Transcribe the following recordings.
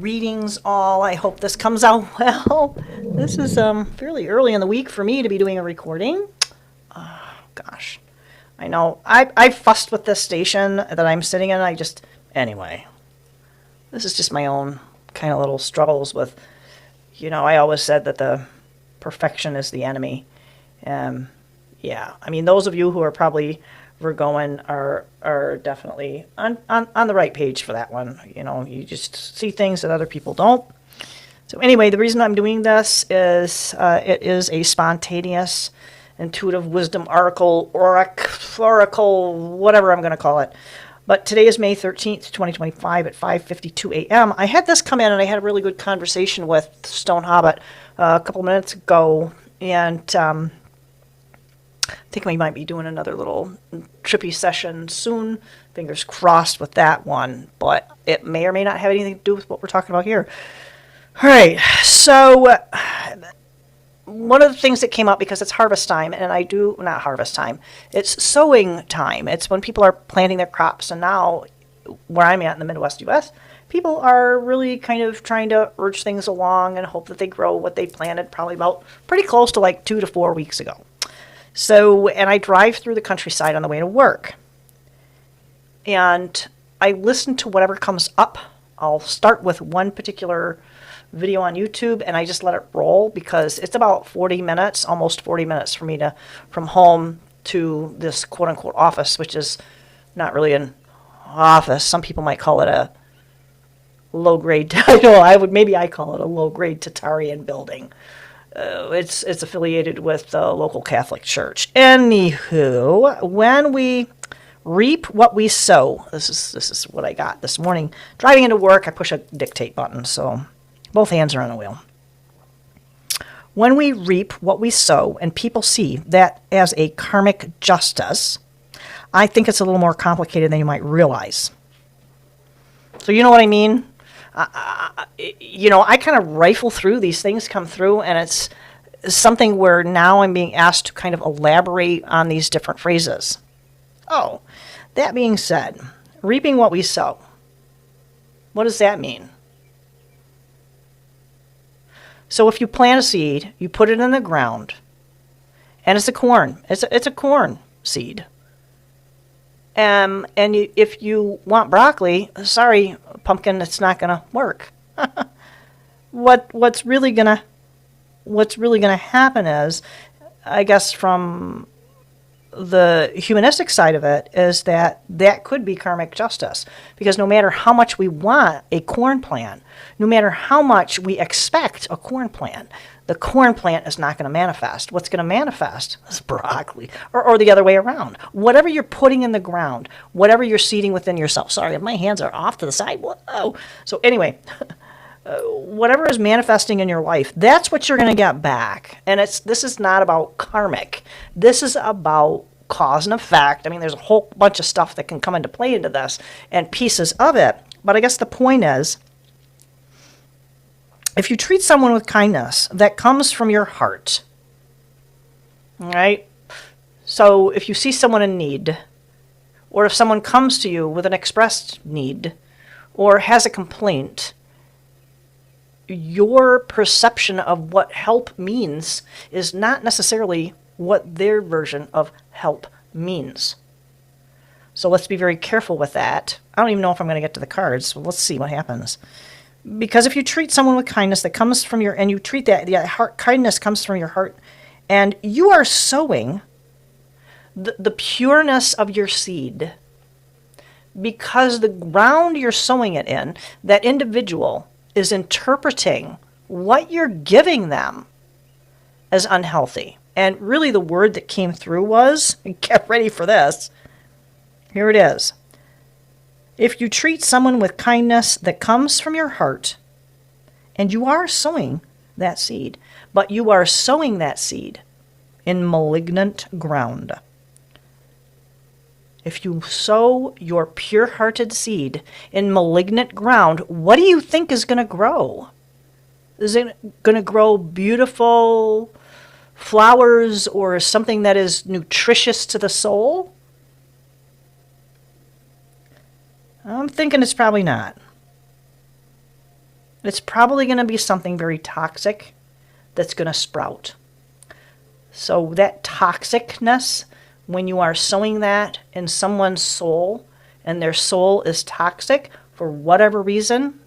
Greetings all. I hope this comes out well. This is fairly early in the week for me to be doing a recording. Gosh. I know. I fussed with this station that I'm sitting in. Anyway. This is just my own kind of little struggles with, I always said that the perfection is the enemy. Yeah. I mean, those of you who are probably Virgoan are definitely on the right page for that one. You just see things that other people don't. So anyway, the reason I'm doing this is it is a spontaneous, intuitive wisdom oracle, whatever I'm going to call it. But today is May 13th, 2025 at 5:52 a.m. I had this come in and I had a really good conversation with Stone Hobbit a couple minutes ago. And I think we might be doing another little trippy session soon. Fingers crossed with that one. But it may or may not have anything to do with what we're talking about here. All right. So one of the things that came up, because it's harvest time, and not harvest time, it's sowing time. It's when people are planting their crops. And now, where I'm at in the Midwest U.S., people are really kind of trying to urge things along and hope that they grow what they planted probably about pretty close to like 2 to 4 weeks ago. So, and I drive through the countryside on the way to work. And I listen to whatever comes up. I'll start with one particular video on YouTube and I just let it roll because it's about 40 minutes, almost 40 minutes for me from home to this quote unquote office, which is not really an office. Some people might call it a low grade. Maybe I call it a low grade Tatarian building. It's affiliated with the local Catholic Church. Anywho, when we reap what we sow, this is what I got this morning. Driving into work, I push a dictate button, so both hands are on the wheel. When we reap what we sow, and people see that as a karmic justice, I think it's a little more complicated than you might realize. So you know what I mean? I kind of rifle through, these things come through, and it's something where now I'm being asked to kind of elaborate on these different phrases. Oh, that being said, reaping what we sow. What does that mean? So if you plant a seed, you put it in the ground, and it's a corn. It's a corn seed. If you want broccoli, sorry, pumpkin, it's not going to work. What's really gonna happen is, I guess from the humanistic side of it, is that could be karmic justice, because no matter how much we want a corn plant, no matter how much we expect a corn plant, the corn plant is not going to manifest. What's going to manifest is broccoli, or the other way around. Whatever you're putting in the ground, whatever you're seeding within yourself. Sorry, my hands are off to the side. Whoa. So anyway, whatever is manifesting in your life, that's what you're going to get back. And this is not about karmic. This is about cause and effect. I mean, there's a whole bunch of stuff that can come into play into this and pieces of it. But I guess the point is, if you treat someone with kindness, that comes from your heart. All right? So if you see someone in need, or if someone comes to you with an expressed need, or has a complaint, your perception of what help means is not necessarily what their version of help means. So let's be very careful with that. I don't even know if I'm going to get to the cards, so let's see what happens. Because if you treat someone with kindness that comes from and you treat the heart, kindness comes from your heart, and you are sowing the pureness of your seed, because the ground you're sowing it in, that individual is interpreting what you're giving them as unhealthy. And really the word that came through was, get ready for this, here it is. If you treat someone with kindness that comes from your heart, and you are sowing that seed, but you are sowing that seed in malignant ground. If you sow your pure-hearted seed in malignant ground, what do you think is going to grow? Is it going to grow beautiful flowers or something that is nutritious to the soul? I'm thinking it's probably not. It's probably going to be something very toxic that's going to sprout. So that toxicness, when you are sowing that in someone's soul, and their soul is toxic for whatever reason,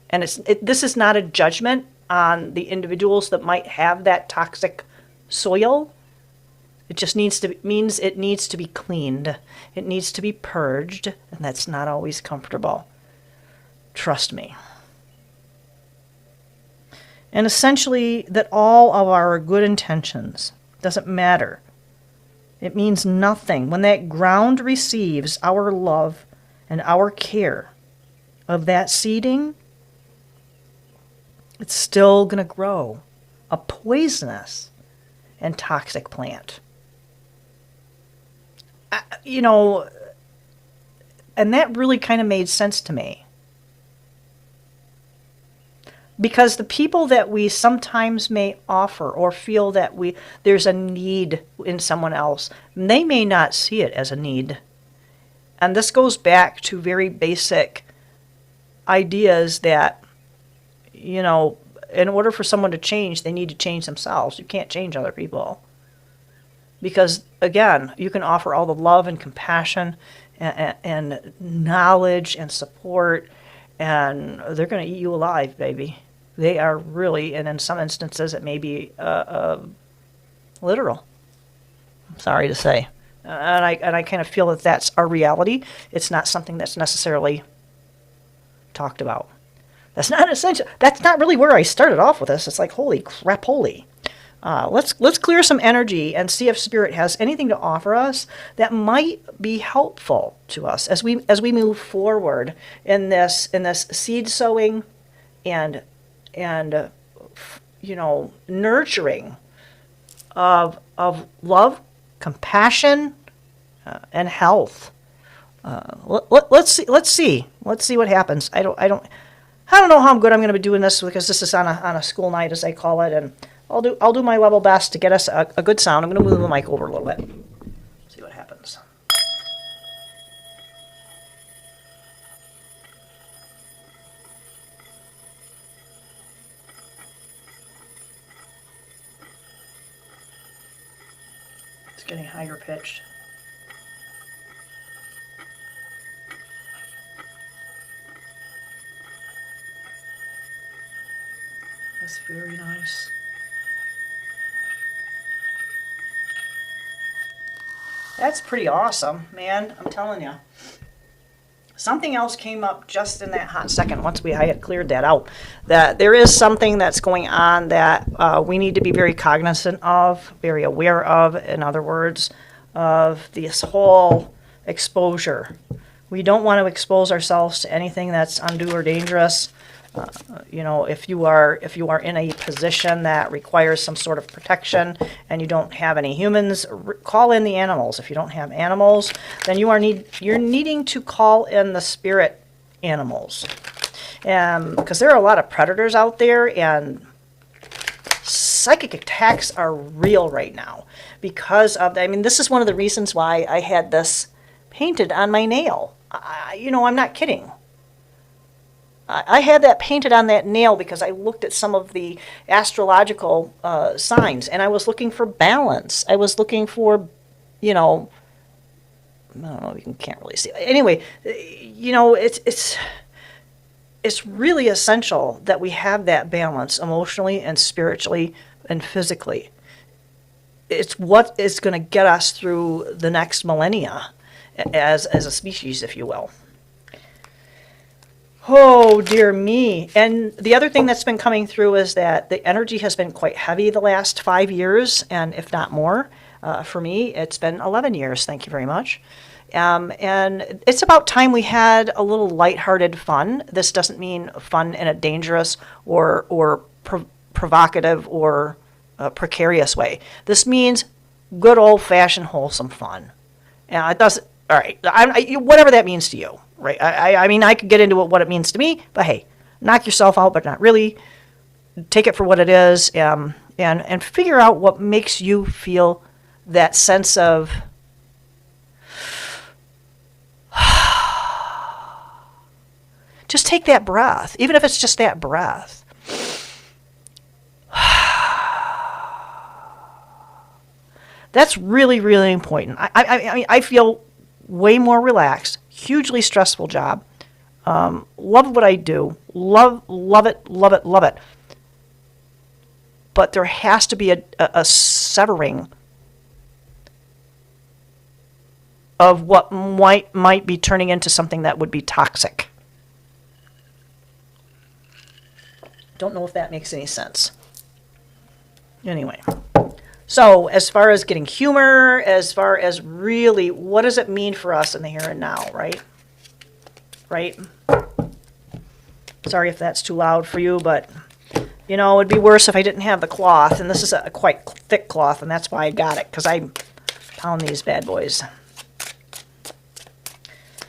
and this is not a judgment on the individuals that might have that toxic soil. It just means it needs to be cleaned. It needs to be purged, and that's not always comfortable. Trust me. And essentially, that all of our good intentions doesn't matter. It means nothing. When that ground receives our love and our care of that seeding, it's still going to grow a poisonous and toxic plant. And that really kind of made sense to me. Because the people that we sometimes may offer or feel that there's a need in someone else, they may not see it as a need. And this goes back to very basic ideas that, in order for someone to change, they need to change themselves. You can't change other people. Because, again, you can offer all the love and compassion and knowledge and support, and they're going to eat you alive, baby. They are really, and in some instances it may be literal. I'm sorry to say. And I kind of feel that that's our reality. It's not something that's necessarily talked about. That's not essential. That's not really where I started off with this. It's like, holy crap, holy. Let's clear some energy and see if Spirit has anything to offer us that might be helpful to us as we move forward in this seed sowing and nurturing of love, compassion, and health. Let's see what happens. I don't know how good I'm going to be doing this, because this is on a school night, as I call it, and I'll do my level best to get us a good sound. I'm going to move the mic over a little bit. See what happens. It's getting higher pitched. That's very nice. That's pretty awesome, man. I'm telling you. Something else came up just in that hot second once I had cleared that out. That there is something that's going on that we need to be very cognizant of, very aware of, in other words, of this whole exposure. We don't want to expose ourselves to anything that's undue or dangerous. If you are in a position that requires some sort of protection and you don't have any humans, call in the animals. If you don't have animals, then you're needing to call in the spirit animals, because there are a lot of predators out there, and psychic attacks are real right now because of. This is one of the reasons why I had this painted on my nail. I'm not kidding. I had that painted on that nail because I looked at some of the astrological signs, and I was looking for balance. I was looking for, I don't know, you can't really see. Anyway, it's really essential that we have that balance emotionally and spiritually and physically. It's what is going to get us through the next millennia as a species, if you will. Oh, dear me. And the other thing that's been coming through is that the energy has been quite heavy the last 5 years, and if not more. For me, it's been 11 years. Thank you very much. And it's about time we had a little lighthearted fun. This doesn't mean fun in a dangerous or provocative or precarious way. This means good old-fashioned wholesome fun. And it doesn't. All right, whatever that means to you. Right. I could get into what it means to me, but hey, knock yourself out, but not really. Take it for what it is, and figure out what makes you feel that sense of Just take that breath, even if it's just that breath. That's really, really important. I feel way more relaxed, hugely stressful job. Love what I do. Love it, love it, love it. But there has to be a severing of what might be turning into something that would be toxic. Don't know if that makes any sense. Anyway, so as far as getting humor, as far as really, what does it mean for us in the here and now, right? Right? Sorry if that's too loud for you, but, you know, it'd be worse if I didn't have the cloth, and this is a quite thick cloth, and that's why I got it, because I pound these bad boys.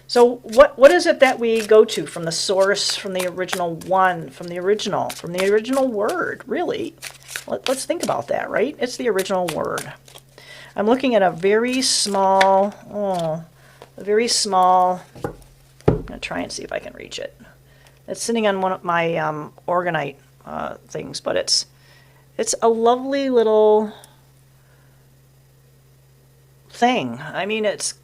So what is it that we go to from the source, from the original one, from the original word, really? Let's think about that, right? It's the original word. I'm looking at a very small, I'm going to try and see if I can reach it. It's sitting on one of my orgonite things, but it's a lovely little thing. I mean, it's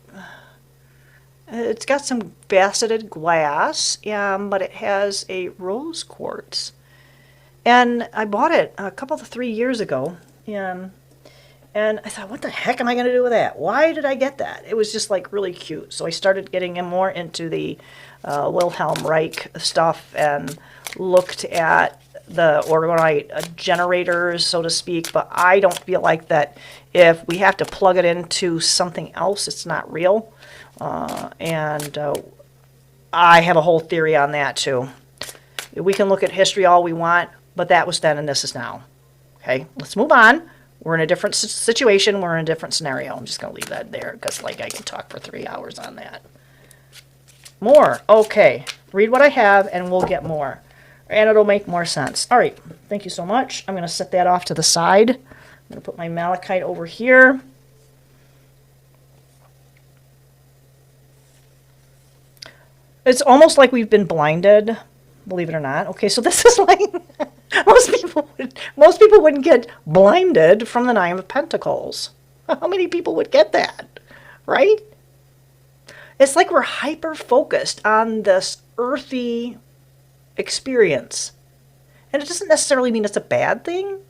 got some faceted glass, but it has a rose quartz. And I bought it a couple of 3 years ago, and I thought, what the heck am I going to do with that? Why did I get that? It was just like really cute. So I started getting more into the Wilhelm Reich stuff and looked at the orgonite generators, so to speak. But I don't feel like that if we have to plug it into something else, it's not real. And I have a whole theory on that too. We can look at history all we want, but that was then and this is now. Okay, let's move on. We're in a different situation. We're in a different scenario. I'm just going to leave that there because like I can talk for 3 hours on that. More. Okay, read what I have and we'll get more. And it'll make more sense. All right, thank you so much. I'm going to set that off to the side. I'm going to put my malachite over here. It's almost like we've been blinded, believe it or not. Okay, so this is like most people wouldn't get blinded from the Nine of Pentacles. How many people would get that, right? It's like we're hyper focused on this earthy experience, and it doesn't necessarily mean it's a bad thing,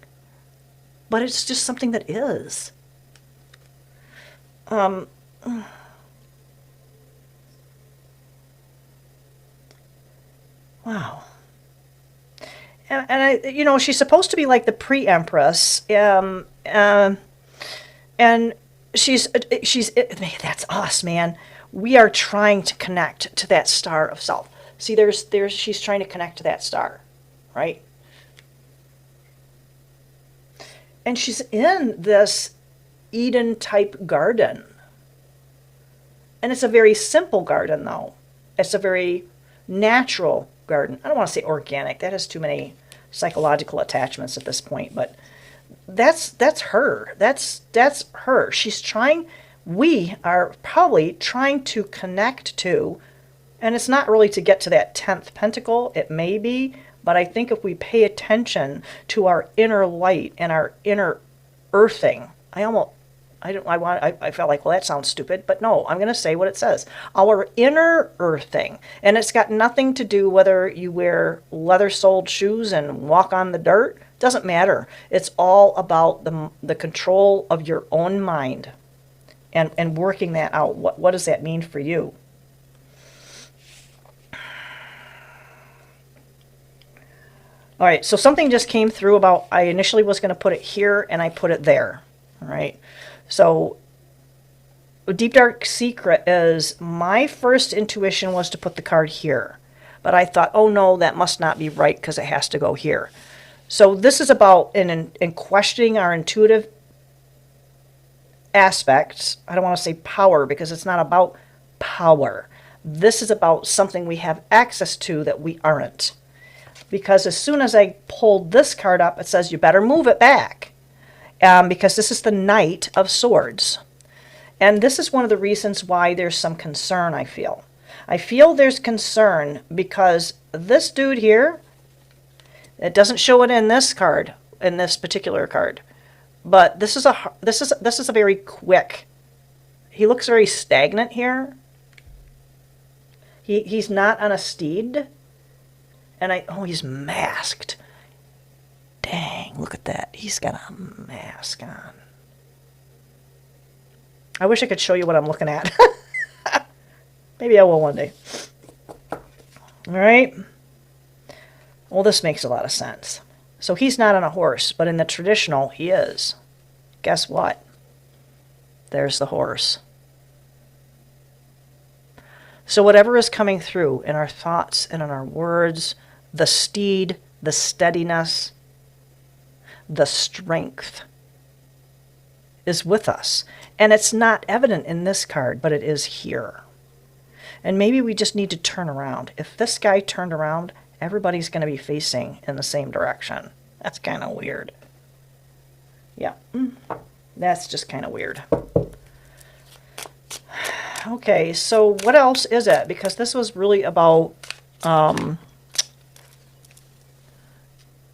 but it's just something that is. Wow. And I, you know, she's supposed to be like the pre-empress, and she's that's us, man. We are trying to connect to that star of self. See, she's trying to connect to that star, right? And she's in this Eden-type garden. And it's a very simple garden, though. It's a very natural garden. I don't want to say organic. That has too many psychological attachments at this point, but that's her. That's her. She's trying, we are probably trying to connect to, and it's not really to get to that 10th pentacle. It may be, but I think if we pay attention to our inner light and our inner earthing, I felt like, well, that sounds stupid, but no, I'm going to say what it says. Our inner earthing. And it's got nothing to do whether you wear leather-soled shoes and walk on the dirt. Doesn't matter. It's all about the control of your own mind and working that out. What does that mean for you? All right, so something just came through about, I initially was going to put it here and I put it there. All right. So, a deep dark secret is my first intuition was to put the card here. But I thought, oh no, that must not be right because it has to go here. So this is about in questioning our intuitive aspects. I don't want to say power because it's not about power. This is about something we have access to that we aren't. Because as soon as I pulled this card up, it says you better move it back. Because this is the Knight of Swords. And this is one of the reasons why there's some concern, I feel. I feel there's concern because this dude here, it doesn't show it in this card, in this particular card, but this is a very quick. He looks very stagnant here. He's not on a steed, and he's masked. Dang, look at that. He's got a mask on. I wish I could show you what I'm looking at. Maybe I will one day. All right. Well, this makes a lot of sense. So he's not on a horse, but in the traditional, he is. Guess what? There's the horse. So whatever is coming through in our thoughts and in our words, the steed, the steadiness, the strength is with us. And it's not evident in this card, but it is here. And maybe we just need to turn around. If this guy turned around, everybody's going to be facing in the same direction. That's kind of weird. Yeah, that's just kind of weird. Okay, so what else is it? Because this was really about,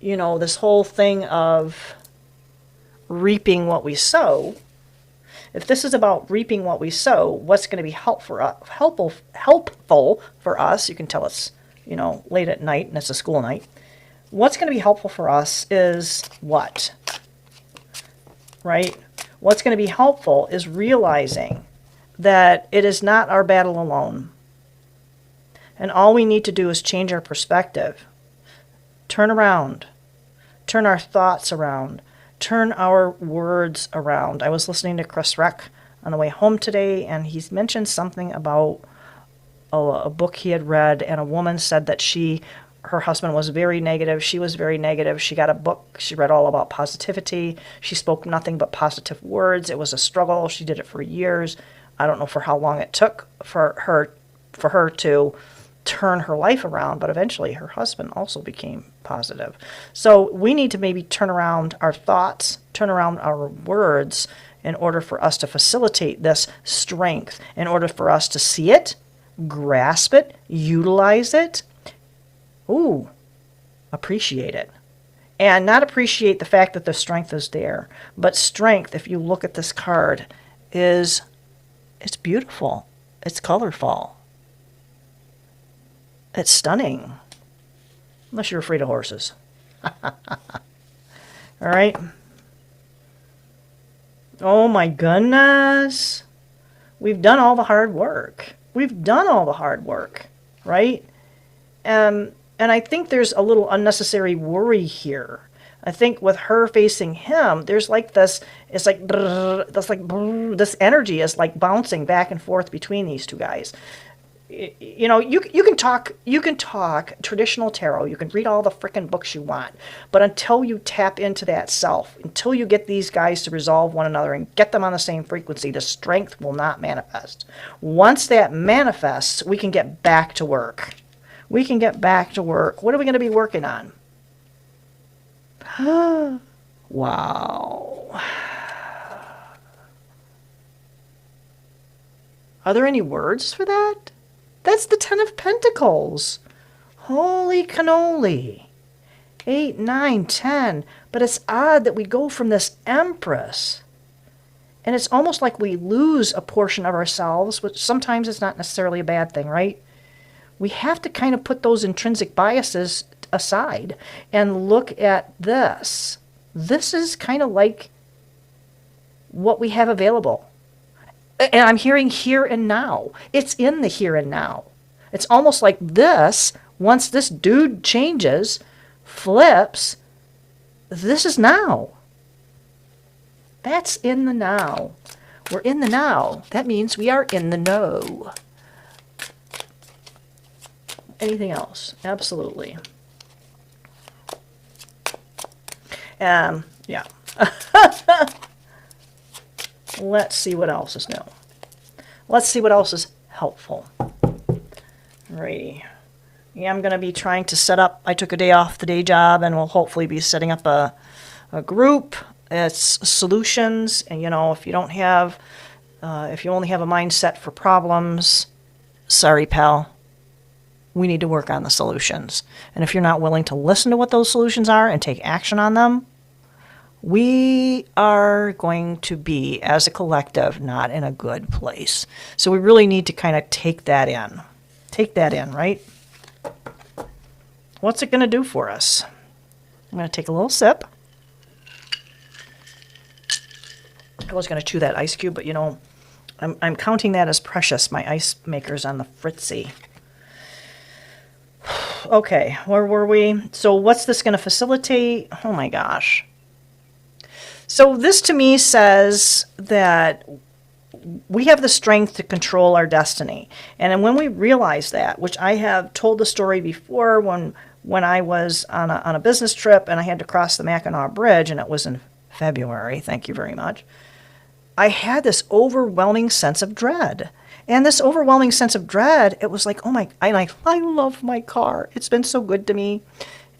this whole thing of reaping what we sow. If this is about reaping what we sow, what's going to be helpful for us? You can tell it's, late at night and it's a school night. What's going to be helpful for us is what? Right? What's going to be helpful is realizing that it is not our battle alone. And all we need to do is change our perspective. Turn around. Turn our thoughts around. Turn our words around. I was listening to Chris Reck on the way home today, and he's mentioned something about a book he had read, and a woman said that her husband was very negative. She was very negative. She got a book. She read all about positivity. She spoke nothing but positive words. It was a struggle. She did it for years. I don't know for how long it took for her to turn her life around, but eventually her husband also became positive. So we need to maybe turn around our thoughts, turn around our words in order for us to facilitate this strength, in order for us to see it, grasp it, utilize it, appreciate it. And not appreciate the fact that the strength is there, but strength, if you look at this card, it's beautiful. It's colorful. It's stunning. Unless you're afraid of horses. All right. Oh my goodness. We've done all the hard work. We've done all the hard work, right? And I think there's a little unnecessary worry here. I think with her facing him, there's like this, it's like, this energy is like bouncing back and forth between these two guys. You can talk traditional tarot, you can read all the frickin' books you want, but until you tap into that self, until you get these guys to resolve one another and get them on the same frequency, the strength will not manifest. Once that manifests, we can get back to work. We can get back to work. What are we going to be working on? Wow. Are there any words for that? That's the 10 of Pentacles. Holy cannoli. 8, 9, 10. But it's odd that we go from this Empress. And it's almost like we lose a portion of ourselves, which sometimes is not necessarily a bad thing, right? We have to kind of put those intrinsic biases aside and look at this. This is kind of like what we have available. And I'm hearing here and now. It's in the here and now. It's almost like this, once this dude changes, flips, this is now. That's in the now. We're in the now. That means we are in the know. Anything else? Absolutely. Yeah. Let's see what else is new. Let's see what else is helpful. Alrighty. Yeah, I'm going to be trying to set up, I took a day off the day job, and we'll hopefully be setting up a group. It's solutions, and if you don't have, if you only have a mindset for problems, sorry, pal. We need to work on the solutions. And if you're not willing to listen to what those solutions are and take action on them, we are going to be, as a collective, not in a good place. So we really need to kind of take that in. Take that in, right? What's it going to do for us? I'm going to take a little sip. I was going to chew that ice cube, but you know, I'm counting that as precious, my ice makers on the Fritzy. Okay, where were we? So what's this going to facilitate? Oh my gosh. So this to me says that we have the strength to control our destiny. And when we realize that, which I have told the story before when I was on a business trip and I had to cross the Mackinac Bridge, and it was in February, thank you very much, I had this overwhelming sense of dread. And this overwhelming sense of dread, it was like, oh my, I love my car. It's been so good to me.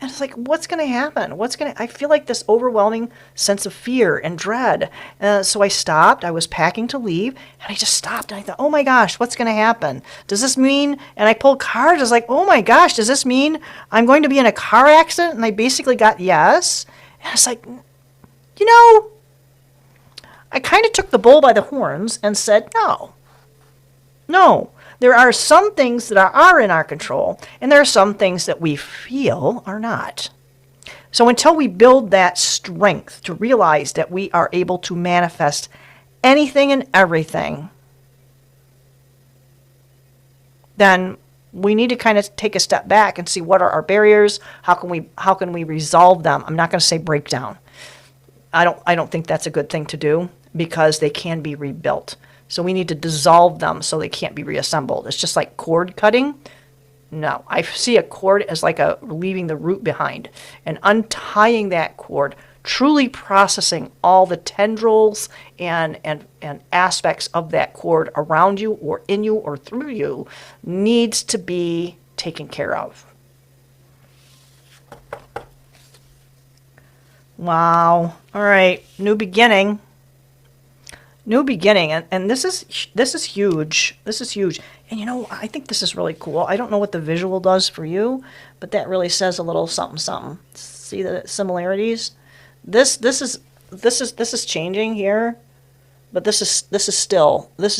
And it's like, what's going to happen? I feel like this overwhelming sense of fear and dread. So I stopped. I was packing to leave, and I just stopped. And I thought, oh my gosh, what's going to happen? Does this mean, and I pulled cards. I was like, oh my gosh, does this mean I'm going to be in a car accident? And I basically got yes. And it's like, you know, I kind of took the bull by the horns and said, no. There are some things that are in our control, and there are some things that we feel are not. So until we build that strength to realize that we are able to manifest anything and everything, then we need to kind of take a step back and see what are our barriers, how can we resolve them. I'm not going to say break down. I don't think that's a good thing to do, because they can be rebuilt. So we need to dissolve them so they can't be reassembled. It's just like cord cutting. No, I see a cord as like leaving the root behind and untying that cord, truly processing all the tendrils and aspects of that cord around you or in you or through you needs to be taken care of. Wow. All right. New beginning. And this is huge. This is huge. And you know, I think this is really cool. I don't know what the visual does for you, but that really says a little something something. See the similarities? This is changing here, but this is still there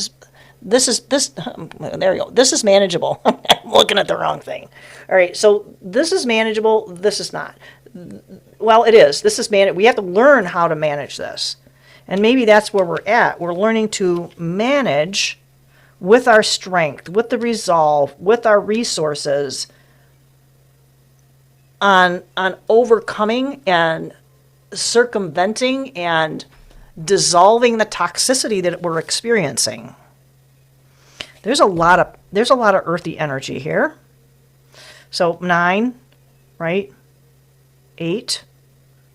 you go. This is manageable. I'm looking at the wrong thing. All right, so this is manageable, this is not. Well, it is. This is we have to learn how to manage this. And maybe that's where we're at. We're learning to manage with our strength, with the resolve, with our resources on overcoming and circumventing and dissolving the toxicity that we're experiencing. There's a lot of earthy energy here. So 9, right? 8,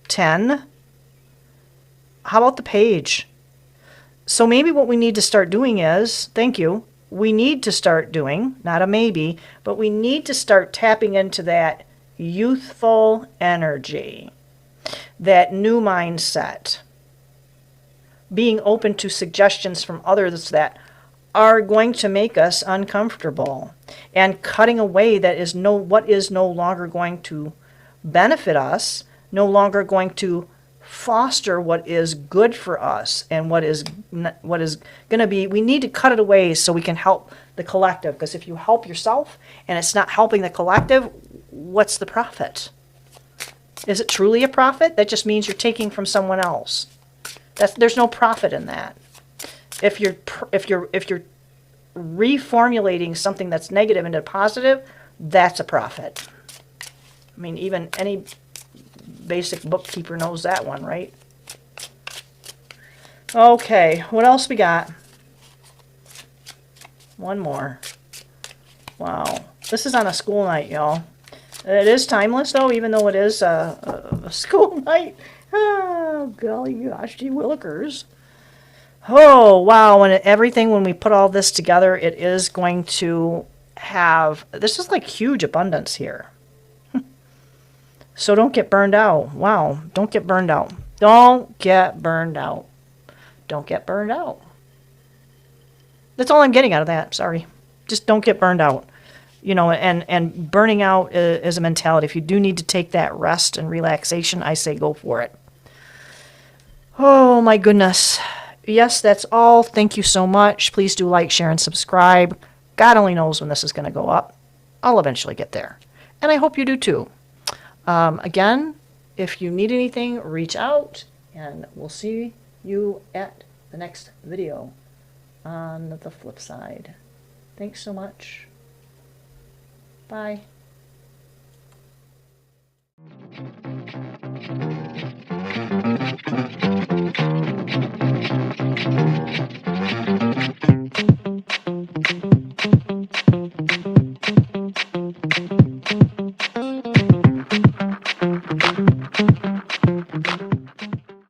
10. How about the page? So maybe what we need to start doing is, we need to start doing, not a maybe, but we need to start tapping into that youthful energy, that new mindset, being open to suggestions from others that are going to make us uncomfortable, and cutting away what is no longer going to benefit us, no longer going to foster what is good for us and what is going to be. We need to cut it away so we can help the collective, because if you help yourself and it's not helping the collective, what's the profit? Is it truly a profit? That just means you're taking from someone else. There's no profit in that. If you're reformulating something that's negative into positive, that's a profit. I mean, even any basic bookkeeper knows that one, right? Okay, what else we got? One more. Wow. This is on a school night, y'all. It is timeless, though, even though it is a school night. Oh, golly gosh, gee willikers. Oh, wow. When we put all this together, it is going to have... This is like huge abundance here. So don't get burned out. Wow. Don't get burned out. Don't get burned out. Don't get burned out. That's all I'm getting out of that. Sorry. Just don't get burned out. You know, and burning out is a mentality. If you do need to take that rest and relaxation, I say go for it. Oh my goodness. Yes, that's all. Thank you so much. Please do like, share, and subscribe. God only knows when this is going to go up. I'll eventually get there. And I hope you do too. Again, if you need anything, reach out, and we'll see you at the next video on the flip side. Thanks so much. Bye.